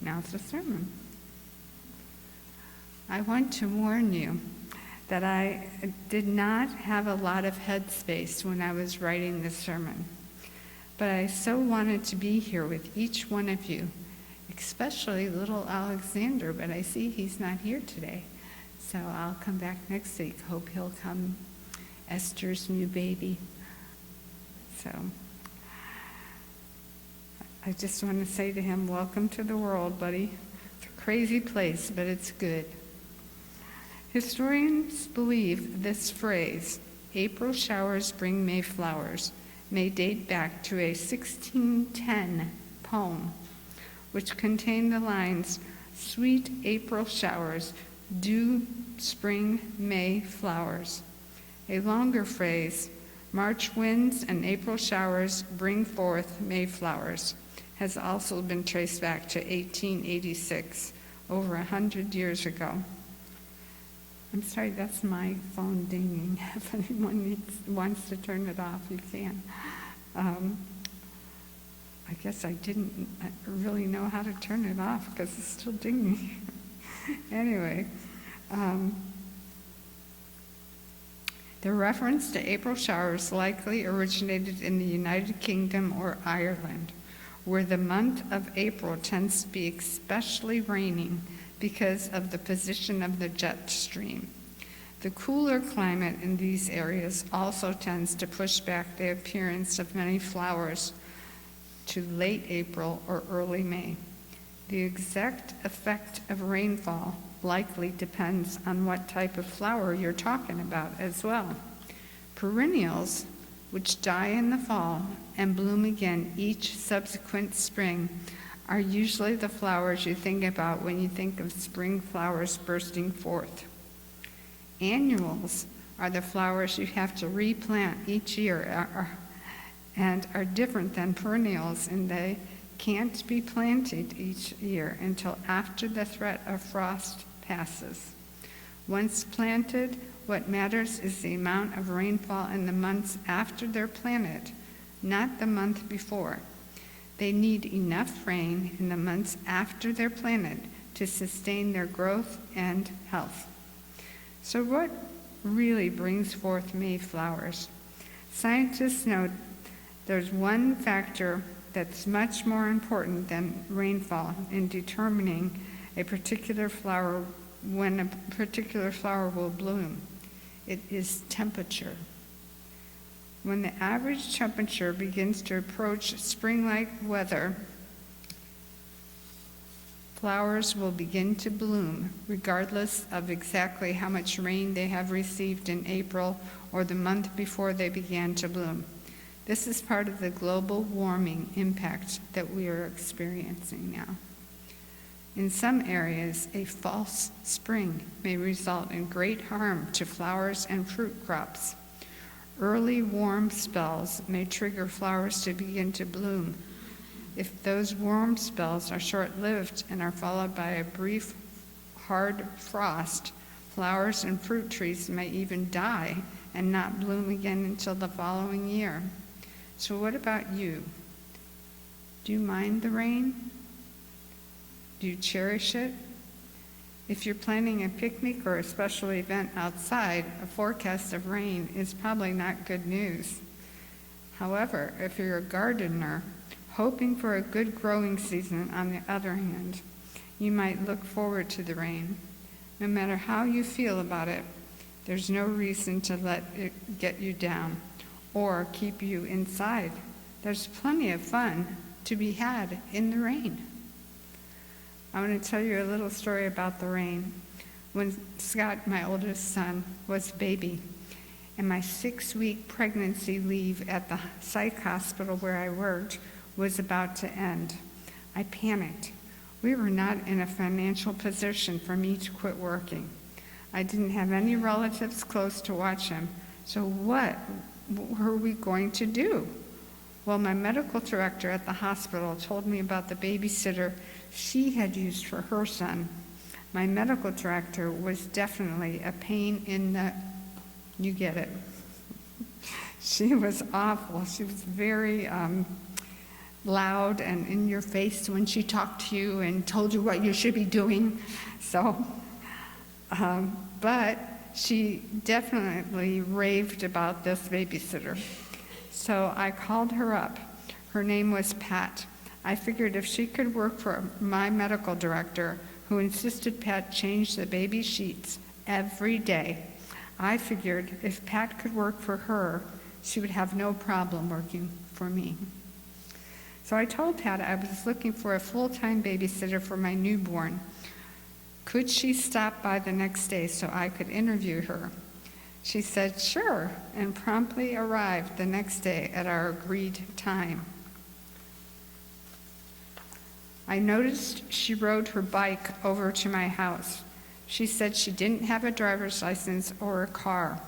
Now it's a sermon. I want to warn you that I did not have a lot of headspace when I was writing this sermon, but I so wanted to be here with each one of you, especially little Alexander, but I see he's not here today. So I'll come back next week. Hope he'll come, Esther's new baby. So I just want to say to him, welcome to the world, buddy. It's a crazy place, but it's good. Historians believe this phrase, April showers bring May flowers, may date back to a 1610 poem, which contained the lines, sweet April showers, dew spring May flowers. A longer phrase, March winds and April showers bring forth May flowers, has also been traced back to 1886, over 100 years ago. I'm sorry, that's my phone dinging. If anyone wants to turn it off, you can. I guess I didn't really know how to turn it off because it's still dinging. Anyway, the reference to April showers likely originated in the United Kingdom or Ireland, where the month of April tends to be especially raining because of the position of the jet stream. The cooler climate in these areas also tends to push back the appearance of many flowers to late April or early May. The exact effect of rainfall likely depends on what type of flower you're talking about as well. Perennials, which die in the fall and bloom again each subsequent spring, are usually the flowers you think about when you think of spring flowers bursting forth. Annuals are the flowers you have to replant each year and are different than perennials in they can't be planted each year until after the threat of frost passes. Once planted, what matters is the amount of rainfall in the months after they're planted, not the month before. They need enough rain in the months after they're planted to sustain their growth and health. So what really brings forth May flowers? Scientists know there's one factor that's much more important than rainfall in determining a particular flower when a particular flower will bloom. It is temperature. When the average temperature begins to approach spring-like weather, flowers will begin to bloom, regardless of exactly how much rain they have received in April or the month before they began to bloom. This is part of the global warming impact that we are experiencing now. In some areas, a false spring may result in great harm to flowers and fruit crops. Early warm spells may trigger flowers to begin to bloom. If those warm spells are short-lived and are followed by a brief, hard frost, flowers and fruit trees may even die and not bloom again until the following year. So what about you? Do you mind the rain? Do you cherish it? If you're planning a picnic or a special event outside, a forecast of rain is probably not good news. However, if you're a gardener, hoping for a good growing season, on the other hand, you might look forward to the rain. No matter how you feel about it, there's no reason to let it get you down or keep you inside. There's plenty of fun to be had in the rain. I want to tell you a little story about the rain. When Scott, my oldest son, was a baby, and my 6-week pregnancy leave at the psych hospital where I worked was about to end, I panicked. We were not in a financial position for me to quit working. I didn't have any relatives close to watch him, so what were we going to do? Well, my medical director at the hospital told me about the babysitter she had used for her son. My medical director was definitely a pain in the, you get it. She was awful. She was very loud and in your face when she talked to you and told you what you should be doing. So, but she definitely raved about this babysitter. So I called her up. Her name was Pat. I figured if she could work for my medical director, who insisted Pat change the baby sheets every day, I figured if Pat could work for her, she would have no problem working for me. So I told Pat I was looking for a full-time babysitter for my newborn. Could she stop by the next day so I could interview her? She said, sure, and promptly arrived the next day at our agreed time. I noticed she rode her bike over to my house. She said she didn't have a driver's license or a car.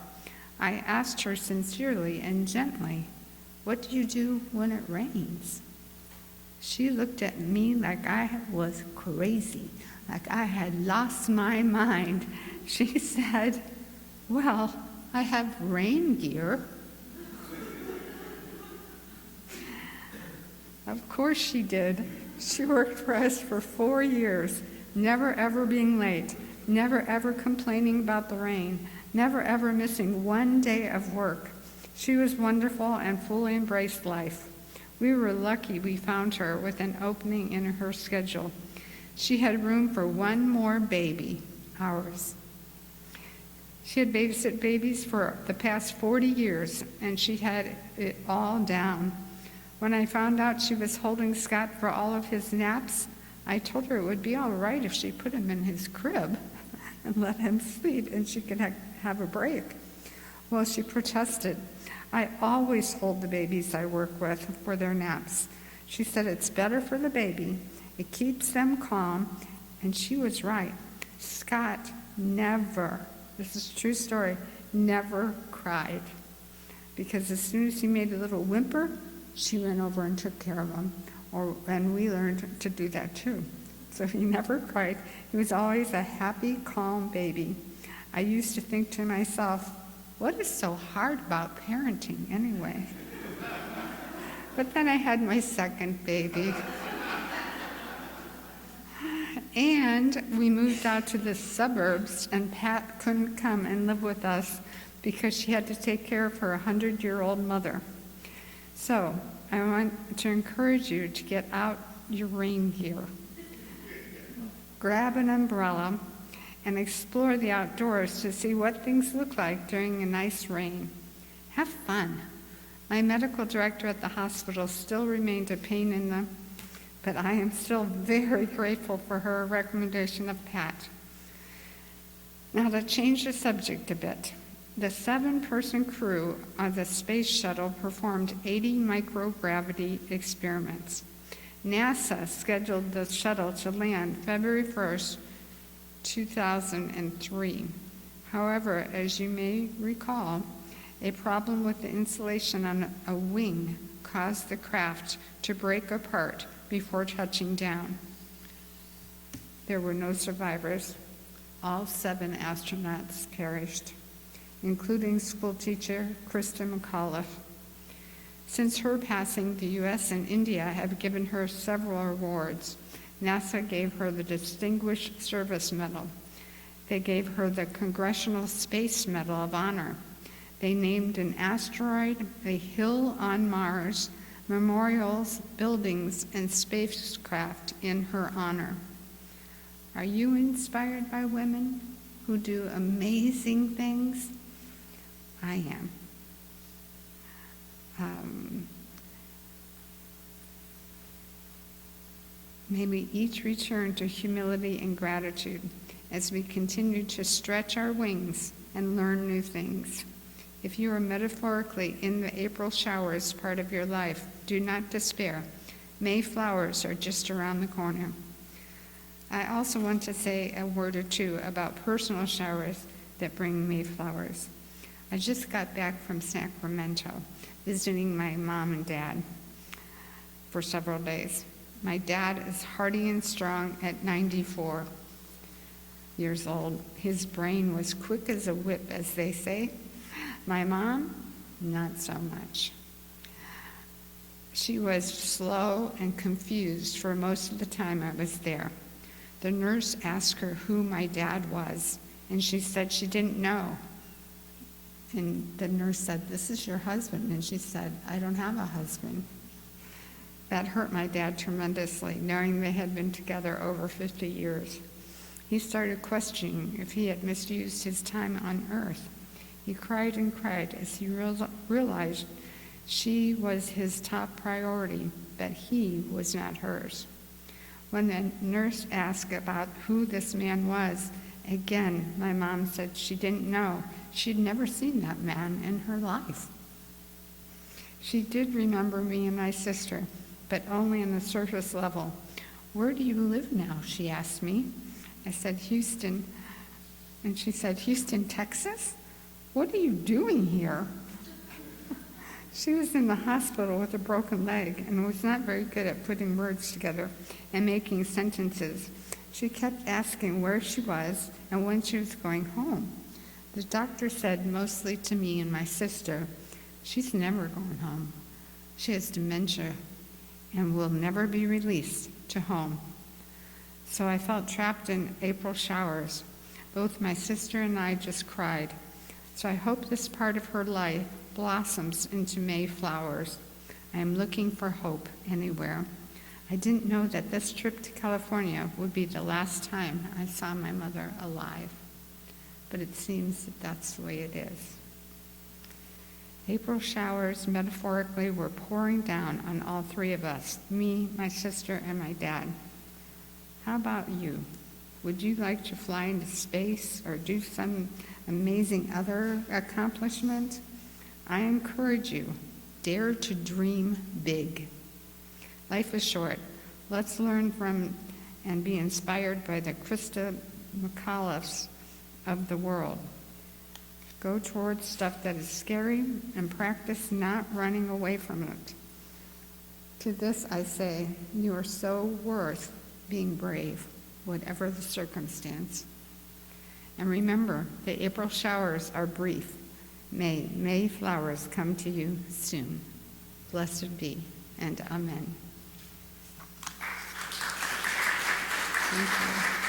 I asked her sincerely and gently, what do you do when it rains? She looked at me like I was crazy, like I had lost my mind. She said, well, I have rain gear. Of course she did. She worked for us for 4 years, never ever being late, never ever complaining about the rain, never ever missing one day of work. She was wonderful and fully embraced life. We were lucky we found her with an opening in her schedule. She had room for one more baby, ours. She had babysit babies for the past 40 years, and she had it all down. When I found out she was holding Scott for all of his naps, I told her it would be all right if she put him in his crib and let him sleep and she could have a break. Well, she protested. I always hold the babies I work with for their naps. She said it's better for the baby, it keeps them calm, and she was right. Scott never, this is a true story, never cried. Because as soon as he made a little whimper, she went over and took care of him. And we learned to do that too. So he never cried. He was always a happy, calm baby. I used to think to myself, what is so hard about parenting anyway? But then I had my second baby. And we moved out to the suburbs, and Pat couldn't come and live with us because she had to take care of her 100-year-old mother. So I want to encourage you to get out your rain gear. Grab an umbrella and explore the outdoors to see what things look like during a nice rain. Have fun. My medical director at the hospital still remained a pain in the, but I am still very grateful for her recommendation of Pat. Now to change the subject a bit. The 7-person crew of the space shuttle performed 80 microgravity experiments. NASA scheduled the shuttle to land February 1st, 2003. However, as you may recall, a problem with the insulation on a wing caused the craft to break apart before touching down. There were no survivors. All 7 astronauts perished, including schoolteacher Krista McAuliffe. Since her passing, the U.S. and India have given her several awards. NASA gave her the Distinguished Service Medal. They gave her the Congressional Space Medal of Honor. They named an asteroid, a hill on Mars, memorials, buildings, and spacecraft in her honor. Are you inspired by women who do amazing things? I am. May we each return to humility and gratitude as we continue to stretch our wings and learn new things. If you are metaphorically in the April showers part of your life, do not despair. May flowers are just around the corner. I also want to say a word or two about personal showers that bring May flowers. I just got back from Sacramento, visiting my mom and dad for several days. My dad is hearty and strong at 94 years old. His brain was quick as a whip, as they say. My mom, not so much. She was slow and confused for most of the time I was there. The nurse asked her who my dad was, and she said she didn't know. And the nurse said, "This is your husband." And she said, "I don't have a husband." That hurt my dad tremendously, knowing they had been together over 50 years. He started questioning if he had misused his time on earth. He cried and cried as he realized she was his top priority, but he was not hers. When the nurse asked about who this man was, again, my mom said she didn't know. She'd never seen that man in her life. She did remember me and my sister, but only on the surface level. "Where do you live now?" she asked me. I said, "Houston." And she said, "Houston, Texas? What are you doing here?" She was in the hospital with a broken leg and was not very good at putting words together and making sentences. She kept asking where she was and when she was going home. The doctor said, mostly to me and my sister, "She's never going home. She has dementia and will never be released to home." So I felt trapped in April showers. Both my sister and I just cried. So I hope this part of her life blossoms into May flowers. I am looking for hope anywhere. I didn't know that this trip to California would be the last time I saw my mother alive, but it seems that that's the way it is. April showers, metaphorically, were pouring down on all three of us, me, my sister, and my dad. How about you? Would you like to fly into space or do some amazing other accomplishment? I encourage you, dare to dream big. Life is short. Let's learn from and be inspired by the Krista McAuliffes of the world. Go towards stuff that is scary and practice not running away from it. To this I say, you are so worth being brave, whatever the circumstance. And remember, the April showers are brief. May flowers come to you soon. Blessed be, and amen. Thank you.